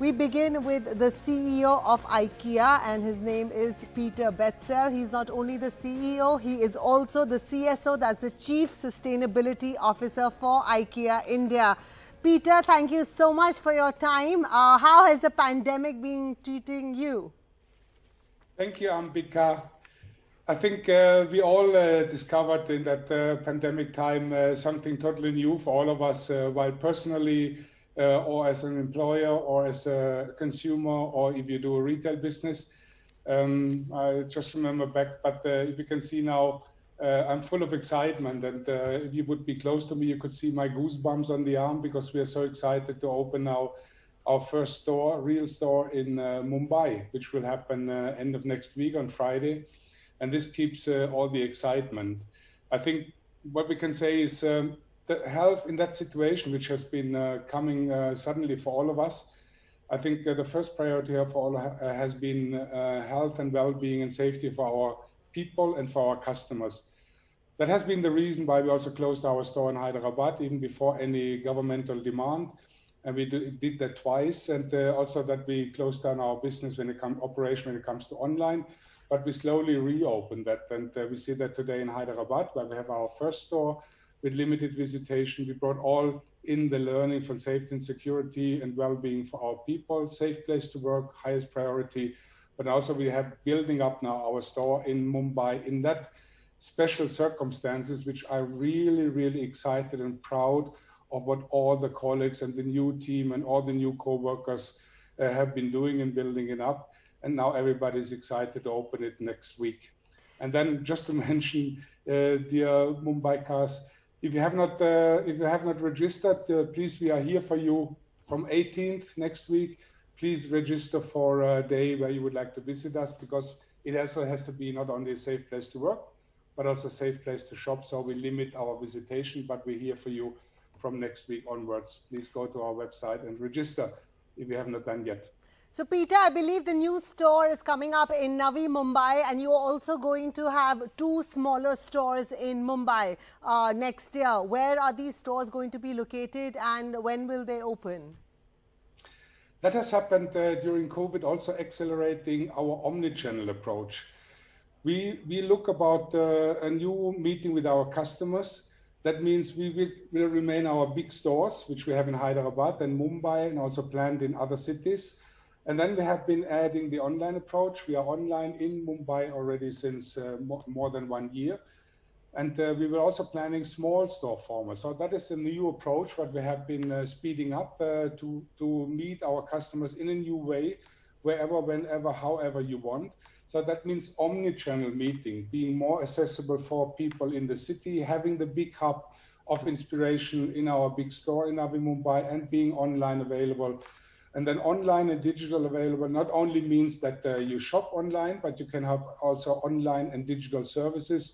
We begin with the CEO of IKEA, and his name is Peter Betzel. He's not only the CEO, he is also the CSO, that's the Chief Sustainability Officer for IKEA India. Peter, thank you so much for your time. How has the pandemic been treating you? Thank you, Ambika. I think we all discovered in that pandemic time something totally new for all of us, while personally or as an employer or as a consumer or if you do a retail business. I just remember back, but if you can see now, I'm full of excitement, and if you would be close to me, you could see my goosebumps on the arm because we are so excited to open now our first store, real store in Mumbai, which will happen end of next week on Friday. And this keeps all the excitement. I think what we can say is the health in that situation, which has been coming suddenly for all of us. I think the first priority of all has been health and well-being and safety for our people and for our customers. That has been the reason why we also closed our store in Hyderabad, even before any governmental demand. And we did that twice, and also that we closed down our business when it comes to online. But we slowly reopened that, and we see that today in Hyderabad, where we have our first store with limited visitation. We brought all in the learning for safety and security and well-being for our people, safe place to work, highest priority. But also we have building up now our store in Mumbai in that special circumstances, which are really, really excited and proud of what all the colleagues and the new team and all the new co-workers have been doing and building it up. And now everybody's excited to open it next week. And then just to mention, dear Mumbaikas, if you have not registered, please, we are here for you from 18th next week. Please register for a day where you would like to visit us, because it also has to be not only a safe place to work, but also a safe place to shop. So we limit our visitation, but we're here for you from next week onwards. Please go to our website and register if you have not done yet. So, Peter, I believe the new store is coming up in Navi Mumbai, and you're also going to have 2 smaller stores in Mumbai next year. Where are these stores going to be located, and when will they open? That has happened during COVID, also accelerating our omni-channel approach. We look about a new meeting with our customers. That means we will remain our big stores, which we have in Hyderabad and Mumbai, and also planned in other cities. And then we have been adding the online approach. We are online in Mumbai already since more than 1 year. And we were also planning small store formats. So that is the new approach, what we have been speeding up to meet our customers in a new way, wherever, whenever, however you want. So that means omni-channel meeting, being more accessible for people in the city, having the big hub of inspiration in our big store in Navi Mumbai, and being online available. And then online and digital available not only means that you shop online, but you can have also online and digital services.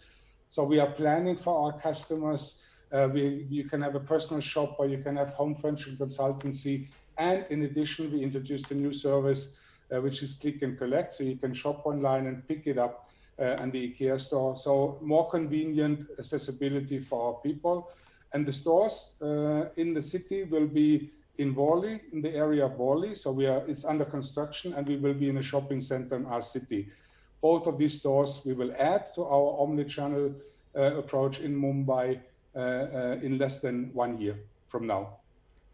So we are planning for our customers. You can have a personal shop, or you can have home furniture consultancy. And in addition, we introduced a new service, which is click and collect. So you can shop online and pick it up in the IKEA store. So more convenient accessibility for our people. And the stores in the city will be in Worli, in the area of Worli. So it's under construction, and we will be in a shopping center in our city. Both of these stores we will add to our omni-channel approach in Mumbai in less than 1 year from now.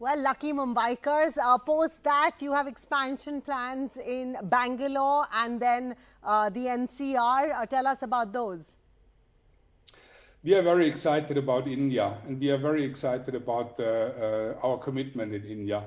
Well, lucky Mumbaikars. Post that, you have expansion plans in Bangalore and then the NCR. Tell us about those. We are very excited about India, and we are very excited about our commitment in India.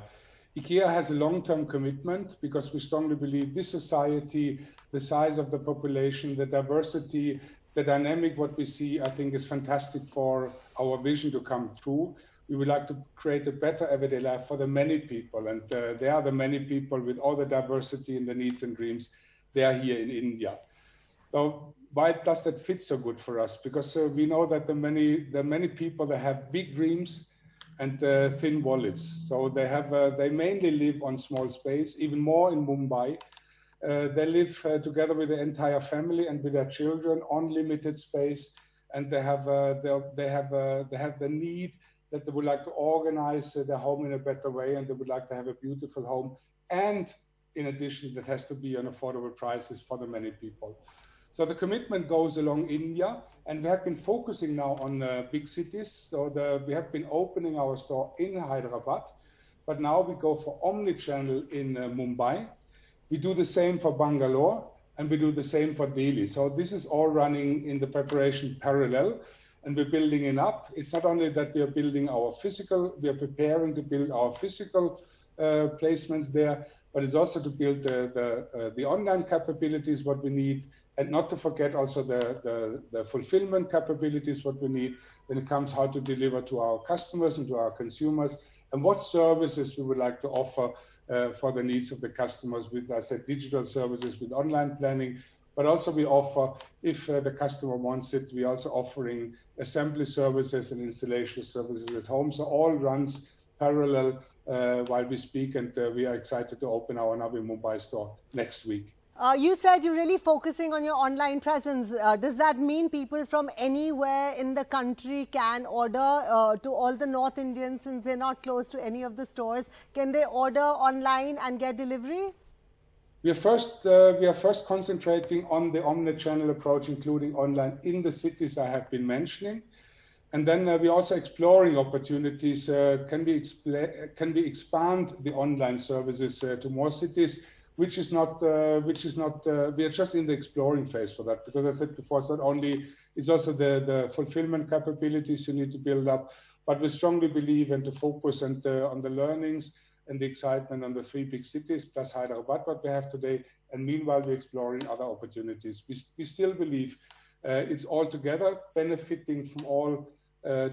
IKEA has a long-term commitment because we strongly believe this society, the size of the population, the diversity, the dynamic, what we see, I think is fantastic for our vision to come true. We would like to create a better everyday life for the many people, and there are the many people with all the diversity and the needs and dreams. They are here in India. So why does that fit so good for us? Because we know that the many people that have big dreams and thin wallets. So they mainly live on small space, even more in Mumbai. They live together with the entire family and with their children on limited space, and they have the need that they would like to organize their home in a better way, and they would like to have a beautiful home and in addition, that has to be on affordable prices for the many people. So the commitment goes along India, and we have been focusing now on big cities. So we have been opening our store in Hyderabad, but now we go for omni-channel in Mumbai. We do the same for Bangalore, and we do the same for Delhi. So this is all running in the preparation parallel, and we're building it up. It's not only that we are building our physical, we are preparing to build our physical placements there, but it's also to build the online capabilities, what we need, and not to forget also the fulfillment capabilities, what we need when it comes how to deliver to our customers and to our consumers, and what services we would like to offer for the needs of the customers with, I said, digital services with online planning, but also we offer, if the customer wants it, we also offering assembly services and installation services at home. So all runs parallel while we speak, and we are excited to open our Navi Mumbai store next week. You said you're really focusing on your online presence. Does that mean people from anywhere in the country can order to all the North Indians, since they're not close to any of the stores? Can they order online and get delivery? We are first concentrating on the omni-channel approach, including online in the cities I have been mentioning. And then we're also exploring opportunities. Can we expand the online services to more cities? We are just in the exploring phase for that, because I said before, it's also the fulfillment capabilities you need to build up, but we strongly believe and to focus on the learnings and the excitement on the 3 big cities plus Hyderabad what we have today, and meanwhile we're exploring other opportunities. We still believe it's all together benefiting from all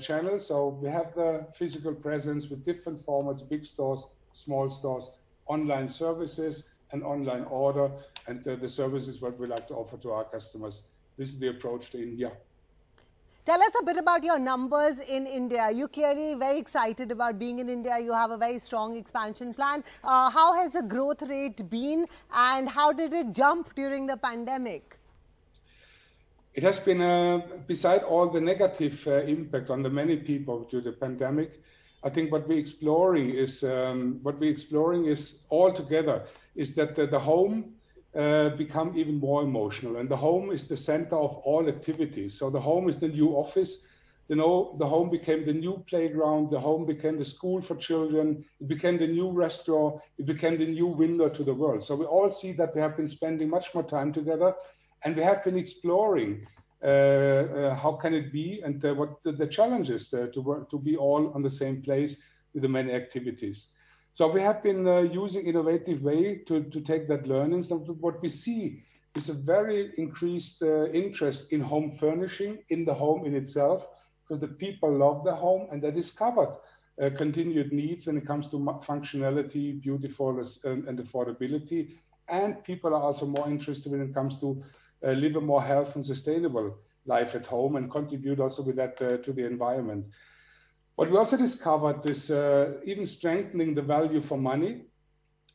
channels. So we have the physical presence with different formats, big stores, small stores, online services, and online order, and the services what we like to offer to our customers. This is the approach to India. Tell us a bit about your numbers in India. You're clearly very excited about being in India. You have a very strong expansion plan. How has the growth rate been, and how did it jump during the pandemic? It has been, beside all the negative impact on the many people due to the pandemic, I think what we're exploring is all together is that the home become even more emotional, and the home is the center of all activities. So the home is the new office. You know, the home became the new playground. The home became the school for children. It became the new restaurant. It became the new window to the world. So we all see that we have been spending much more time together, and we have been exploring how can it be, and what the challenges to be all on the same place with the many activities. So we have been using innovative way to take that learnings. And what we see is a very increased interest in home furnishing, in the home in itself, because the people love the home, and they discovered continued needs when it comes to functionality, beautifulness, and affordability. And people are also more interested when it comes to live a more health and sustainable life at home, and contribute also with that to the environment. What we also discovered is even strengthening the value for money.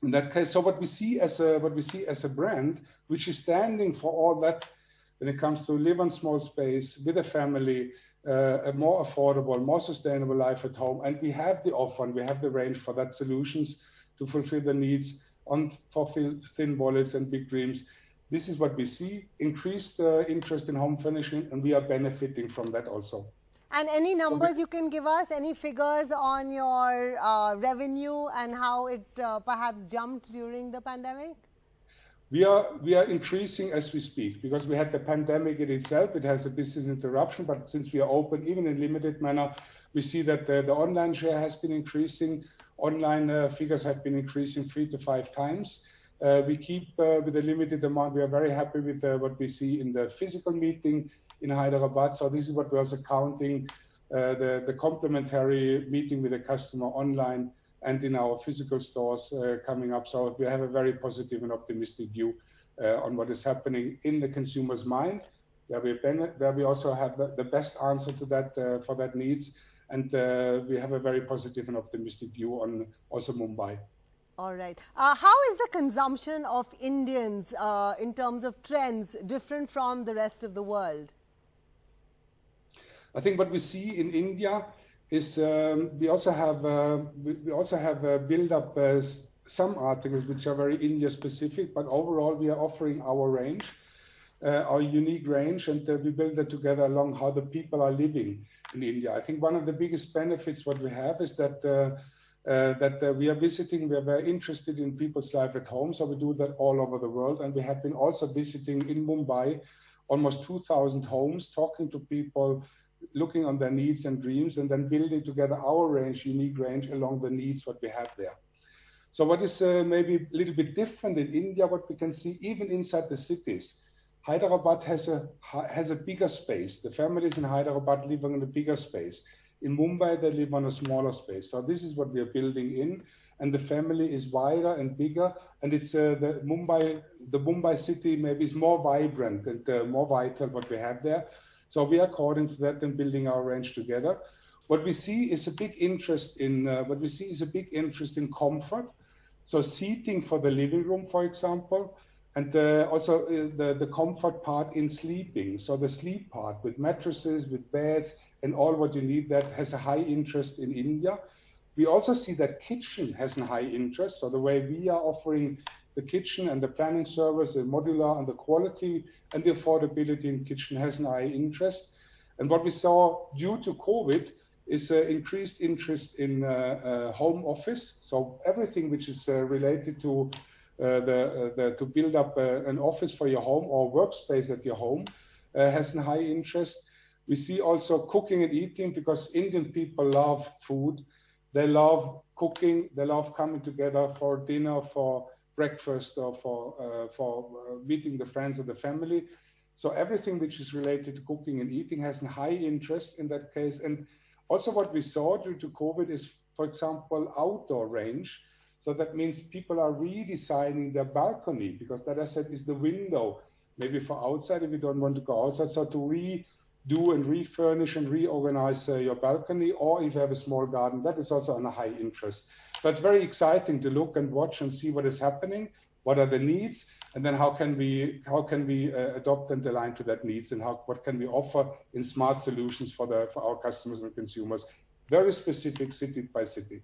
In that case, so what we see as a brand, which is standing for all that when it comes to live on small space with a family, a more affordable, more sustainable life at home, and we have the offer and we have the range for that solutions to fulfill the needs for thin wallets and big dreams. This is what we see, increased interest in home furnishing, and we are benefiting from that also. And any numbers you can give us, any figures on your revenue and how it perhaps jumped during the pandemic? We are increasing as we speak, because we had the pandemic in itself. It has a business interruption, but since we are open, even in limited manner, we see that the online share has been increasing. Online figures have been increasing 3 to 5 times. We keep with a limited amount. We are very happy with what we see in the physical meeting in Hyderabad. So this is what we're also counting, the complementary meeting with the customer online and in our physical stores coming up. So we have a very positive and optimistic view on what is happening in the consumer's mind, where we also have the best answer to that for that needs. And we have a very positive and optimistic view on also Mumbai. All right. How is the consumption of Indians in terms of trends different from the rest of the world? I think what we see in India is we also have built up some articles which are very India specific, but overall we are offering our range, our unique range, and we build that together along how the people are living in India. I think one of the biggest benefits what we have is that we are visiting, we are very interested in people's life at home, so we do that all over the world, and we have been also visiting in Mumbai almost 2,000 homes, talking to people, looking on their needs and dreams, and then building together our range, unique range along the needs what we have there. So what is maybe a little bit different in India, what we can see even inside the cities, Hyderabad has a bigger space. The families in Hyderabad live in a bigger space. In Mumbai, they live on a smaller space. So this is what we are building in, and the family is wider and bigger, and it's the Mumbai city maybe is more vibrant and more vital what we have there. So we are according to that and building our range together. What we see is a big interest in comfort. So seating for the living room, for example, and also the comfort part in sleeping. So the sleep part with mattresses, with beds, and all what you need, that has a high interest in India. We also see that kitchen has a high interest. So the way we are offering the kitchen and the planning service, the modular and the quality and the affordability in kitchen has a high interest. And what we saw due to COVID is increased interest in home office. So everything which is related to to build up an office for your home or workspace at your home has a high interest. We see also cooking and eating, because Indian people love food. They love cooking. They love coming together for dinner, for breakfast, or for meeting the friends of the family. So everything which is related to cooking and eating has a high interest in that case. And also what we saw due to COVID is, for example, outdoor range. So that means people are redesigning their balcony, because that, as I said, is the window, maybe for outside if you don't want to go outside. So to redo and refurnish and reorganize your balcony, or if you have a small garden, that is also on a high interest. So it's very exciting to look and watch and see what is happening, what are the needs, and then how can we adopt and align to that needs, and what can we offer in smart solutions for our customers and consumers, very specific city by city.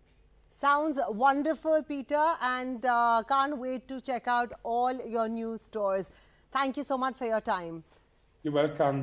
Sounds wonderful, Peter, and can't wait to check out all your new stores. Thank you so much for your time. You're welcome.